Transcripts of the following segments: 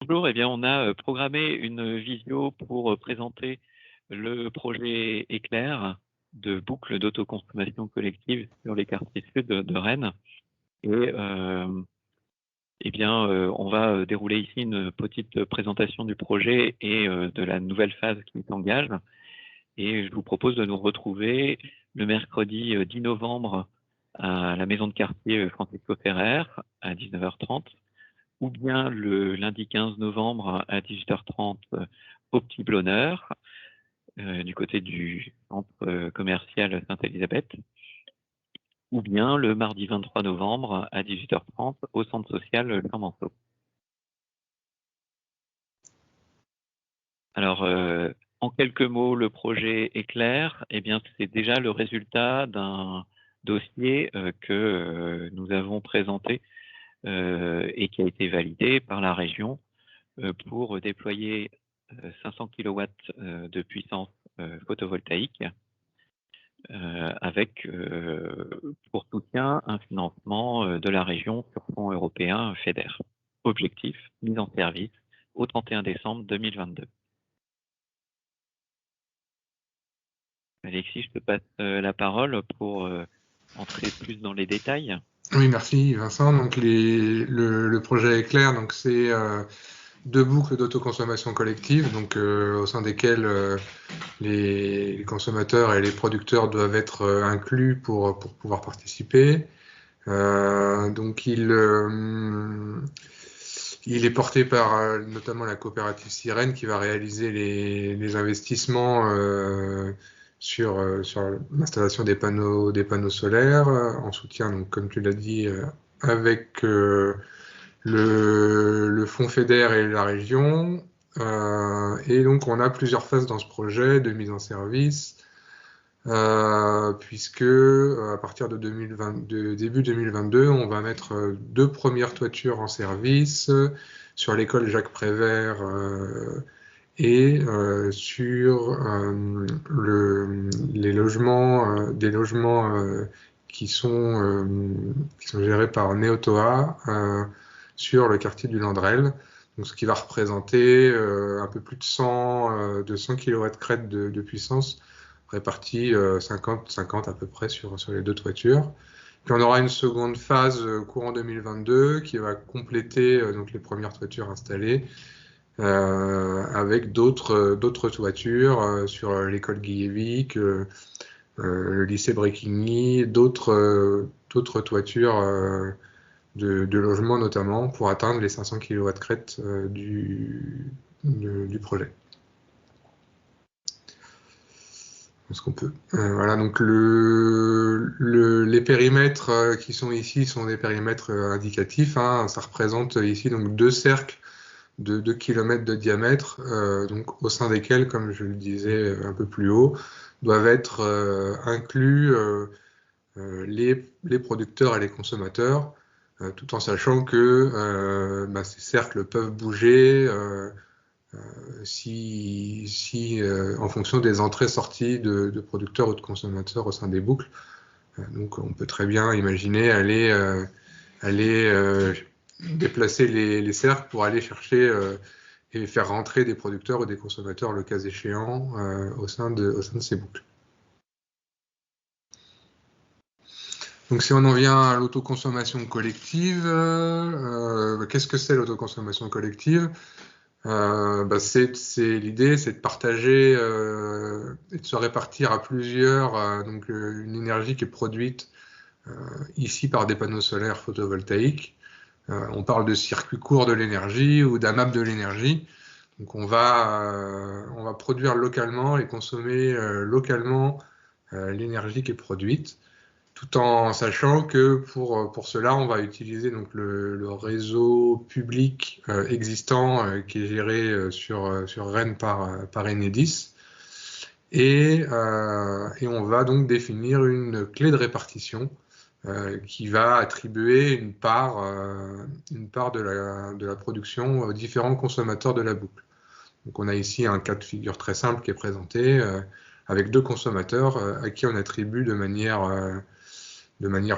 Bonjour, eh bien, on a programmé une visio pour présenter le projet Éclair de boucle d'autoconsommation collective sur les quartiers sud de Rennes. Et eh bien, on va dérouler ici une petite présentation du projet et de la nouvelle phase qui s'engage. Et je vous propose de nous retrouver le mercredi 10 novembre à la maison de quartier Francisco Ferrer à 19h30. Ou bien le lundi 15 novembre à 18h30 au Petit Blonneur, du côté du centre commercial Sainte-Élisabeth, ou bien le mardi 23 novembre à 18h30 au centre social Clemenceau. Alors, en quelques mots, le projet Éclair, eh bien, c'est déjà le résultat d'un dossier que nous avons présenté et qui a été validé par la région pour déployer 500 kW de puissance photovoltaïque avec pour soutien un financement de la région sur fonds européens FEDER. Objectif, mise en service au 31 décembre 2022. Alexis, je te passe la parole pour entrer plus dans les détails. Oui, merci Vincent. Donc le projet Éclair, donc c'est 2 boucles d'autoconsommation collective, donc au sein desquelles les consommateurs et les producteurs doivent être inclus pour pouvoir participer. Donc il est porté par notamment la coopérative Sirène qui va réaliser les investissements sur l'installation des panneaux solaires en soutien, donc comme tu l'as dit, avec le fonds FEDER et la région. Et donc on a plusieurs phases dans ce projet de mise en service, puisque à partir de début 2022, on va mettre 2 premières toitures en service sur l'école Jacques Prévert et sur les logements, des logements qui sont gérés par Neotoa sur le quartier du Landrel. Donc, ce qui va représenter un peu plus de 100 kW de puissance répartis 50-50 à peu près sur les 2 toitures. Puis on aura une seconde phase courant 2022 qui va compléter donc les premières toitures installées avec d'autres toitures sur l'école Guillevic, le lycée Bréquigny, d'autres toitures de logements notamment pour atteindre les 500 kW crête du projet. Ce qu'on peut. Voilà, donc les périmètres qui sont ici sont des périmètres indicatifs. Hein. Ça représente ici donc 2 cercles de 2 km de diamètre, donc au sein desquels, comme je le disais un peu plus haut, doivent être inclus les producteurs et les consommateurs, tout en sachant que ces cercles peuvent bouger en fonction des entrées-sorties de producteurs ou de consommateurs au sein des boucles. Donc on peut très bien imaginer aller déplacer les cercles pour aller chercher et faire rentrer des producteurs ou des consommateurs, le cas échéant, au sein de ces boucles. Donc si on en vient à l'autoconsommation collective, qu'est-ce que c'est l'autoconsommation collective ? L'idée, c'est de partager et de se répartir à plusieurs donc une énergie qui est produite ici par des panneaux solaires photovoltaïques. On parle de circuit court de l'énergie ou d'AMAP de l'énergie. Donc on va produire localement et consommer localement l'énergie qui est produite, tout en sachant que pour cela, on va utiliser donc le réseau public existant qui est géré sur Rennes par Enedis. Et on va donc définir une clé de répartition qui va attribuer une part de la production aux différents consommateurs de la boucle. Donc on a ici un cas de figure très simple qui est présenté avec 2 consommateurs à qui on attribue de manière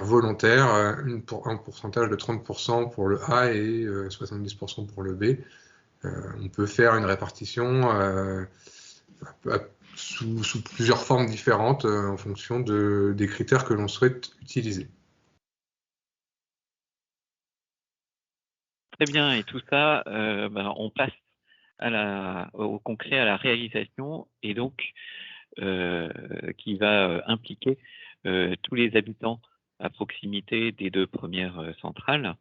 volontaire un pourcentage de 30% pour le A et 70% pour le B. On peut faire une répartition sous plusieurs formes différentes en fonction des critères que l'on souhaite utiliser. Très bien, et tout ça, on passe au concret, à la réalisation, et donc qui va impliquer tous les habitants à proximité des 2 premières centrales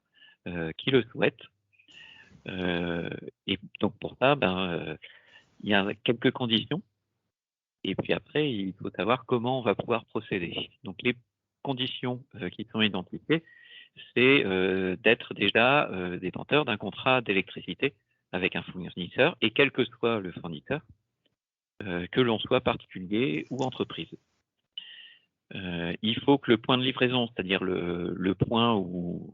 qui le souhaitent. Et donc pour ça, il y a quelques conditions, et puis après, il faut savoir comment on va pouvoir procéder. Donc les conditions qui sont identifiées, c'est d'être déjà détenteur d'un contrat d'électricité avec un fournisseur, et quel que soit le fournisseur, que l'on soit particulier ou entreprise. Il faut que le point de livraison, c'est-à-dire le point où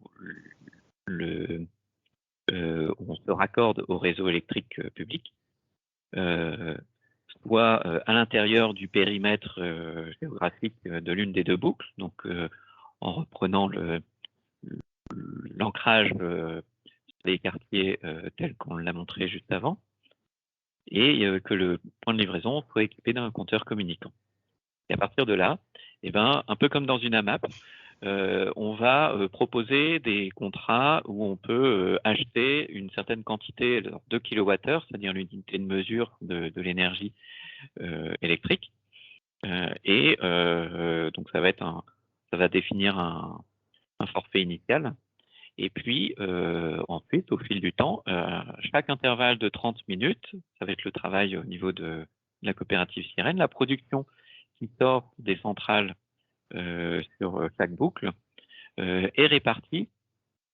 on se raccorde au réseau électrique public, soit à l'intérieur du périmètre géographique de l'une des 2 boucles, donc en reprenant l'ancrage sur les quartiers tel qu'on l'a montré juste avant, et que le point de livraison soit équipé d'un compteur communicant. Et à partir de là, un peu comme dans une AMAP, on va proposer des contrats où on peut acheter une certaine quantité de kilowattheures, c'est-à-dire l'unité de mesure de l'énergie électrique. Donc ça va définir un forfait initial. Et puis ensuite, au fil du temps, chaque intervalle de 30 minutes, ça va être le travail au niveau de la coopérative Sirène, la production qui sort des centrales sur chaque boucle est répartie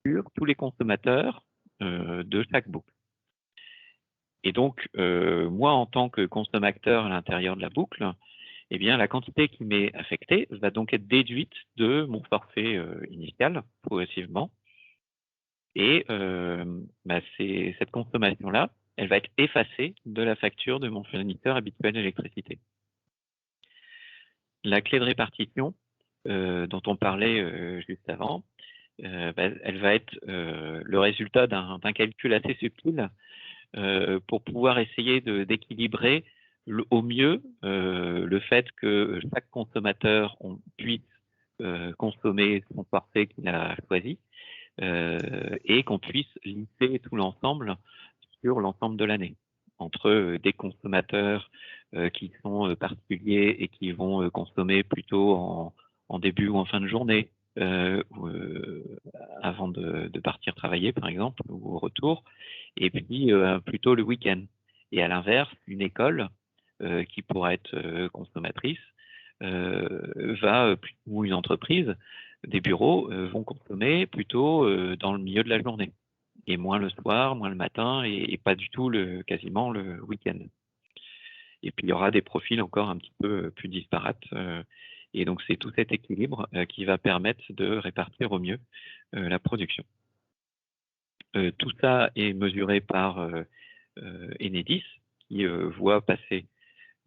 sur tous les consommateurs de chaque boucle. Et donc, moi, en tant que consommateur à l'intérieur de la boucle, la quantité qui m'est affectée va donc être déduite de mon forfait initial, progressivement. Et cette consommation-là, elle va être effacée de la facture de mon fournisseur habituel d'électricité. La clé de répartition, dont on parlait juste avant, elle va être le résultat d'un calcul assez subtil pour pouvoir essayer d'équilibrer au mieux le fait que chaque consommateur puisse consommer son forfait qu'il a choisi et qu'on puisse lisser tout l'ensemble sur l'ensemble de l'année entre des consommateurs qui sont particuliers et qui vont consommer plutôt en début ou en fin de journée, avant de partir travailler par exemple, ou au retour, et puis plutôt le week-end. Et à l'inverse, une école qui pourrait être consommatrice ou une entreprise, des bureaux vont consommer plutôt dans le milieu de la journée, et moins le soir, moins le matin, et pas du tout quasiment le week-end. Et puis il y aura des profils encore un petit peu plus disparates. Et donc c'est tout cet équilibre qui va permettre de répartir au mieux la production. Tout ça est mesuré par Enedis, qui voit passer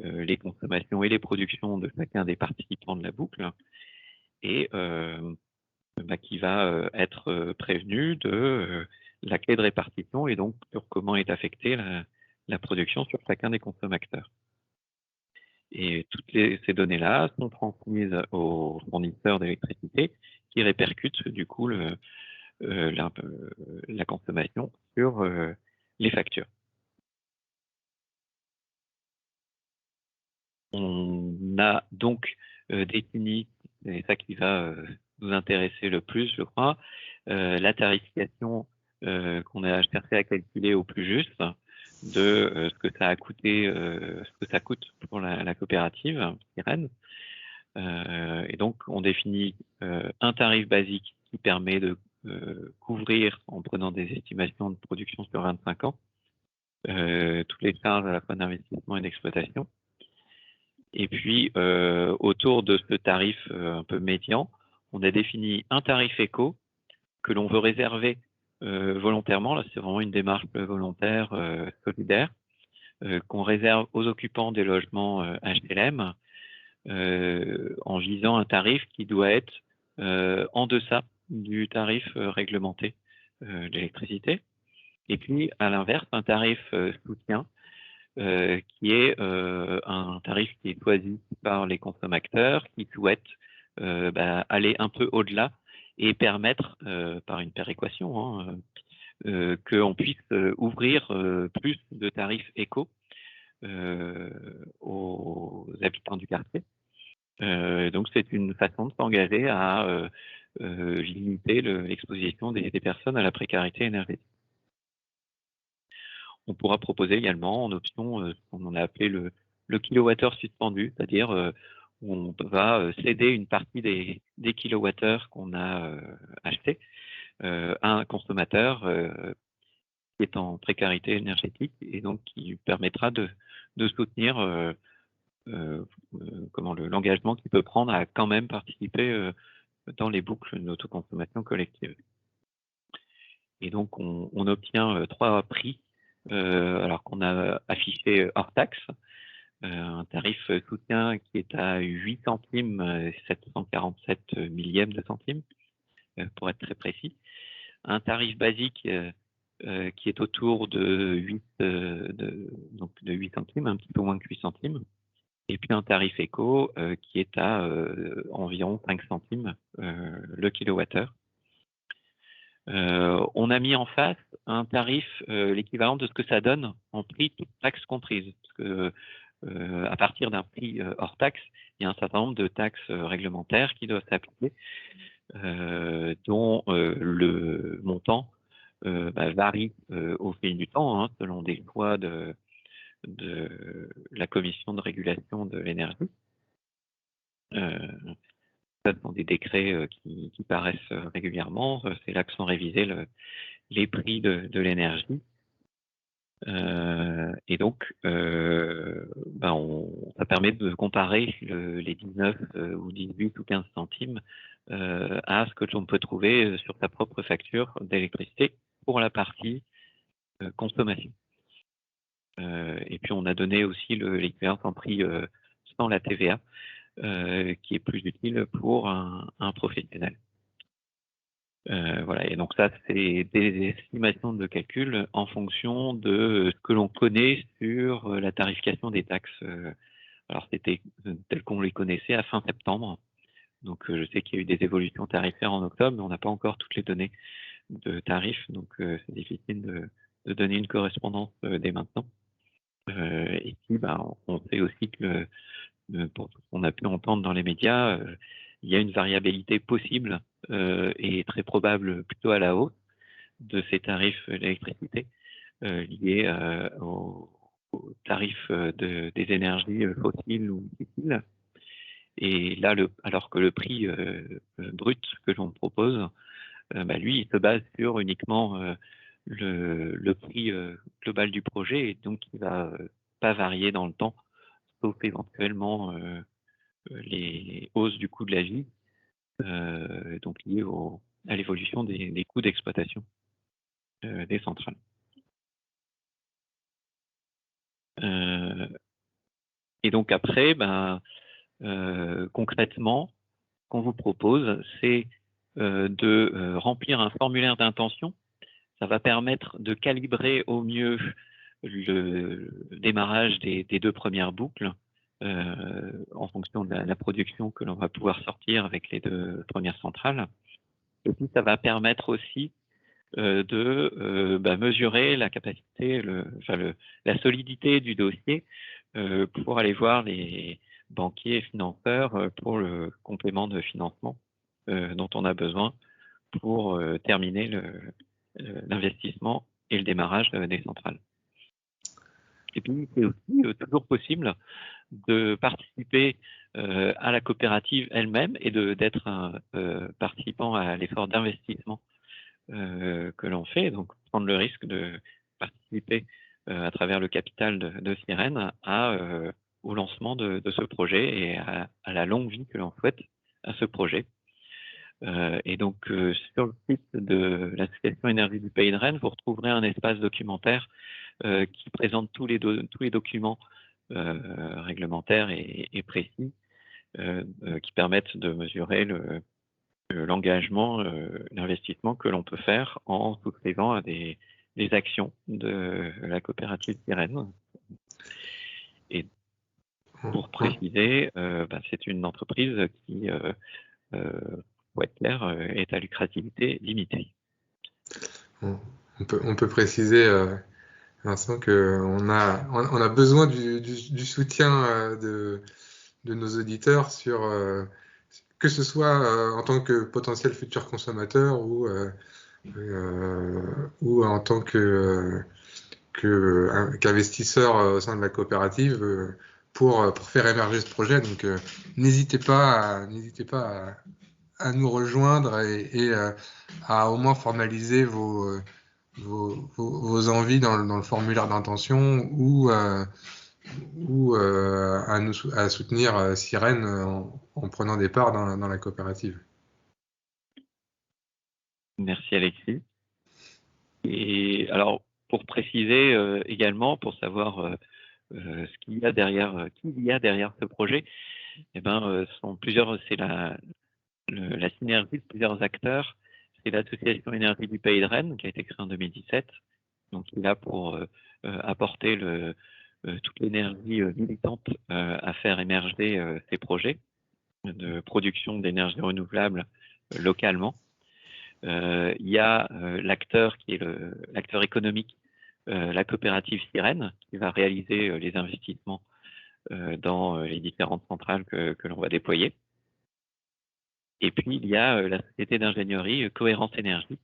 les consommations et les productions de chacun des participants de la boucle, et qui va être prévenu de la clé de répartition, et donc sur comment est affectée la production sur chacun des consommateurs. Et toutes ces données-là sont transmises aux fournisseurs d'électricité, qui répercutent du coup la consommation sur les factures. On a donc défini, et c'est ça qui va nous intéresser le plus, je crois, la tarification qu'on a cherché à calculer au plus juste de ce que ça a coûté, ce que ça coûte pour la coopérative Sirène. Et donc, on définit un tarif basique qui permet de couvrir, en prenant des estimations de production sur 25 ans, toutes les charges à la fois d'investissement et d'exploitation. Et puis, autour de ce tarif un peu médian, on a défini un tarif éco que l'on veut réserver volontairement. Là, c'est vraiment une démarche volontaire, solidaire, qu'on réserve aux occupants des logements HLM, en visant un tarif qui doit être en deçà du tarif réglementé d'électricité. Et puis, à l'inverse, un tarif soutien qui est un tarif qui est choisi par les consommateurs qui souhaitent aller un peu au-delà et permettre, par une péréquation, qu'on puisse ouvrir plus de tarifs éco aux habitants du quartier. Donc, c'est une façon de s'engager à limiter l'exposition des personnes à la précarité énergétique. On pourra proposer également en option ce qu'on a appelé le kilowattheure suspendu, c'est-à-dire où on va céder une partie des kilowattheures qu'on a achetés à un consommateur qui est en précarité énergétique et donc qui permettra de soutenir l'engagement qu'il peut prendre à quand même participer dans les boucles d'autoconsommation collective. Et donc, on obtient 3 prix, alors qu'on a affiché hors taxe, un tarif soutien qui est à 8 centimes, 747 millièmes de centimes, pour être très précis. Un tarif basique qui est autour de 8 centimes, un petit peu moins que 8 centimes. Et puis un tarif éco qui est à environ 5 centimes le kilowattheure. On a mis en face un tarif l'équivalent de ce que ça donne en prix toutes taxes comprises. Parce que à partir d'un prix hors taxe, il y a un certain nombre de taxes réglementaires qui doivent s'appliquer, dont le montant varie au fil du temps, selon des choix de la Commission de régulation de l'énergie. Ce sont des décrets qui paraissent régulièrement. C'est là que sont révisés les prix de l'énergie. Et donc, ça permet de comparer les 19 ou 18 ou 15 centimes à ce que l'on peut trouver sur sa propre facture d'électricité pour la partie consommation. Et puis, on a donné aussi l'équivalent en prix sans la TVA, qui est plus utile pour un professionnel. Voilà, et donc ça, c'est des estimations de calcul en fonction de ce que l'on connaît sur la tarification des taxes. Alors, c'était tel qu'on les connaissait à fin septembre. Donc, je sais qu'il y a eu des évolutions tarifaires en octobre, mais on n'a pas encore toutes les données de tarifs, donc c'est difficile de donner une correspondance dès maintenant. Et puis, on sait aussi que pour tout ce qu'on a pu entendre dans les médias, il y a une variabilité possible et très probable plutôt à la hausse de ces tarifs d'électricité liés aux tarifs des énergies fossiles ou difficiles. Et là, alors que le prix brut que l'on propose, lui, il se base sur uniquement le prix global du projet et donc il ne va pas varier dans le temps, sauf éventuellement les hausses du coût de la vie, donc liées à l'évolution des coûts d'exploitation des centrales. Et donc après, concrètement, ce qu'on vous propose, c'est de remplir un formulaire d'intention. Ça va permettre de calibrer au mieux le démarrage des 2 premières boucles en fonction de la production que l'on va pouvoir sortir avec les 2 premières centrales. Et puis, ça va permettre aussi de mesurer la capacité, la solidité du dossier pour aller voir les banquiers et financeurs pour le complément de financement dont on a besoin pour terminer l'investissement et le démarrage des centrales. Et puis, c'est aussi toujours possible de participer à la coopérative elle-même et d'être un participant à l'effort d'investissement que l'on fait, donc prendre le risque de participer à travers le capital de Sirène au lancement de ce projet et à la longue vie que l'on souhaite à ce projet. Et donc, sur le site de l'association Énergie du Pays de Rennes, vous retrouverez un espace documentaire qui présente tous les documents réglementaires et précis qui permettent de mesurer l'engagement, l'investissement que l'on peut faire en souscrivant à des les actions de la coopérative Sirène. Et pour préciser, c'est une entreprise qui, pour être clair, est à lucrativité limitée. On peut préciser, Vincent, qu'on a besoin du soutien de nos auditeurs sur que ce soit en tant que potentiel futur consommateur ou en tant qu'investisseur au sein de la coopérative pour faire émerger ce projet. Donc n'hésitez pas à nous rejoindre et à au moins formaliser vos envies dans le formulaire d'intention ou à soutenir Sirène en prenant des parts dans la coopérative. Merci Alexis. Et alors, pour préciser également, pour savoir ce qu'il y a derrière, qui il y a derrière ce projet, sont plusieurs. C'est la synergie de plusieurs acteurs. C'est l'association Énergie du Pays de Rennes qui a été créée en 2017. Donc, il est là pour apporter toute l'énergie militante à faire émerger ces projets de production d'énergie renouvelable localement. Il y a l'acteur qui est l'acteur économique, la coopérative Sirène, qui va réaliser les investissements dans les différentes centrales que l'on va déployer. Et puis, il y a la société d'ingénierie Cohérence Énergie,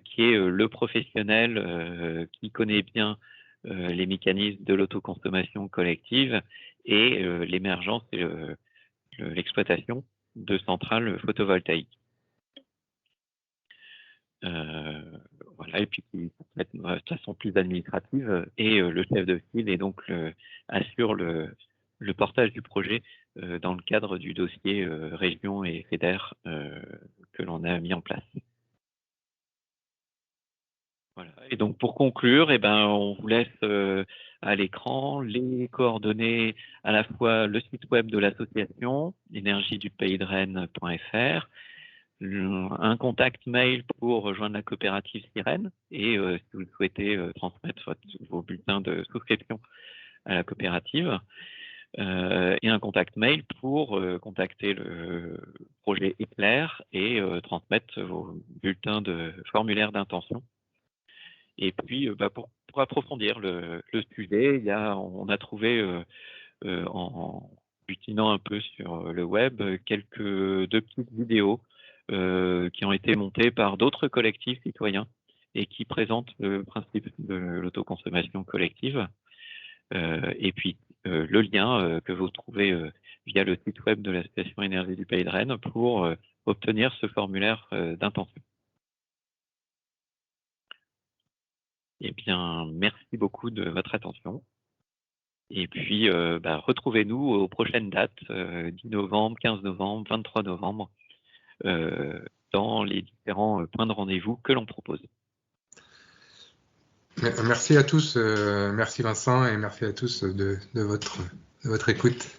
qui est le professionnel qui connaît bien les mécanismes de l'autoconsommation collective et l'émergence et l'exploitation de centrales photovoltaïques. Voilà, et puis qui de façon plus administrative et le chef de file et donc assure le portage du projet dans le cadre du dossier région et FEDER que l'on a mis en place. Voilà. Et donc pour conclure, on vous laisse à l'écran les coordonnées, à la fois le site web de l'association, energiedupaysderennes.fr, un contact mail pour rejoindre la coopérative Sirène et si vous souhaitez transmettre vos bulletins de souscription à la coopérative, et un contact mail pour contacter le projet Éclair et transmettre vos bulletins de formulaire d'intention. Et puis, pour approfondir le sujet, on a trouvé, en butinant un peu sur le web, deux petites vidéos qui ont été montées par d'autres collectifs citoyens et qui présentent le principe de l'autoconsommation collective. Et puis, le lien que vous trouvez via le site web de l'association Énergie du Pays de Rennes pour obtenir ce formulaire d'intention. Eh bien, merci beaucoup de votre attention. Et puis, retrouvez-nous aux prochaines dates, 10 novembre, 15 novembre, 23 novembre, dans les différents points de rendez-vous que l'on propose. Merci à tous, merci Vincent et merci à tous de votre écoute.